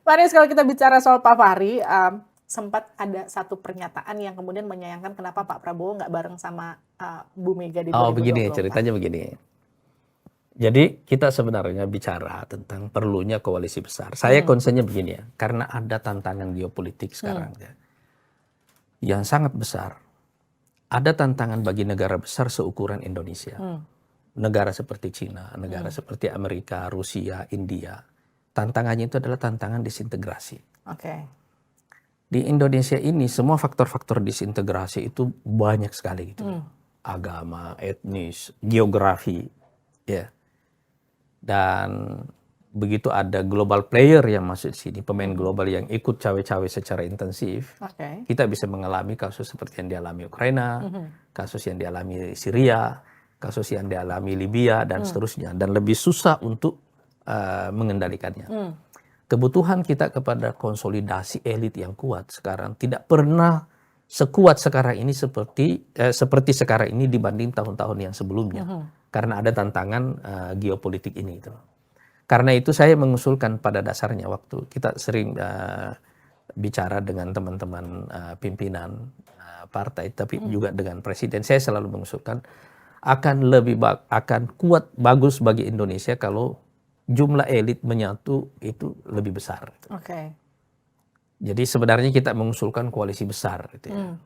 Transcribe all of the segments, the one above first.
Pak Anies, kalau kita bicara soal Pak Fahri, sempat ada satu pernyataan yang kemudian menyayangkan kenapa Pak Prabowo nggak bareng sama Bu Mega di Oh begini 2024. ceritanya begini. Jadi kita sebenarnya bicara tentang perlunya koalisi besar. Saya concernnya begini ya, karena ada tantangan geopolitik sekarang ya, yang sangat besar. Ada tantangan bagi negara besar seukuran Indonesia. Negara seperti Cina, negara seperti Amerika, Rusia, India. Tantangannya itu adalah tantangan disintegrasi. Oke. Di Indonesia ini semua faktor-faktor disintegrasi itu banyak sekali gitu. Agama, etnis, geografi, ya. Dan begitu ada global player yang masuk di sini, pemain global yang ikut cawe-cawe secara intensif, kita bisa mengalami kasus seperti yang dialami Ukraina, kasus yang dialami Syria, kasus yang dialami Libya, dan seterusnya. Dan lebih susah untuk mengendalikannya. Kebutuhan kita kepada konsolidasi elit yang kuat sekarang tidak pernah sekuat sekarang ini seperti sekarang ini dibanding tahun-tahun yang sebelumnya. Karena ada tantangan geopolitik ini. Gitu. Karena itu saya mengusulkan pada dasarnya waktu kita sering bicara dengan teman-teman pimpinan partai, tapi juga dengan presiden, saya selalu mengusulkan akan kuat bagus bagi Indonesia kalau jumlah elit menyatu itu lebih besar. Oke. Jadi sebenarnya kita mengusulkan koalisi besar. Gitu ya.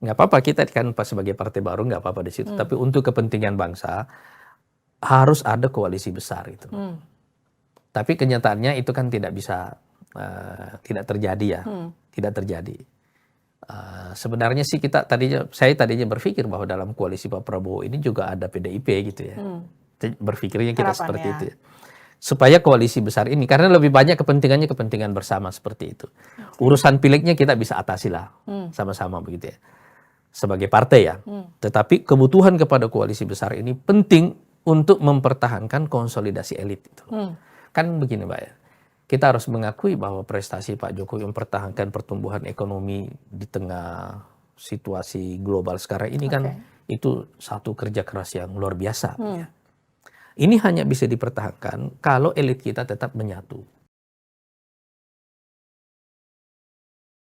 Nggak apa-apa kita kan pas sebagai partai baru nggak apa-apa di situ. Tapi untuk kepentingan bangsa harus ada koalisi besar itu. Tapi kenyataannya itu kan tidak bisa tidak terjadi ya, tidak terjadi. Sebenarnya sih saya tadinya berpikir bahwa dalam koalisi Pak Prabowo ini juga ada PDIP gitu ya. Berpikirnya kita seperti itu ya. Supaya koalisi besar ini, karena lebih banyak kepentingan bersama seperti itu. Urusan pileknya kita bisa atasi lah sama-sama begitu ya. Sebagai partai ya. Tetapi kebutuhan kepada koalisi besar ini penting untuk mempertahankan konsolidasi elit itu. Kan begini Mbak ya. Kita harus mengakui bahwa prestasi Pak Jokowi mempertahankan pertumbuhan ekonomi di tengah situasi global sekarang ini kan itu satu kerja keras yang luar biasa. Ya. Ini hanya bisa dipertahankan kalau elit kita tetap menyatu.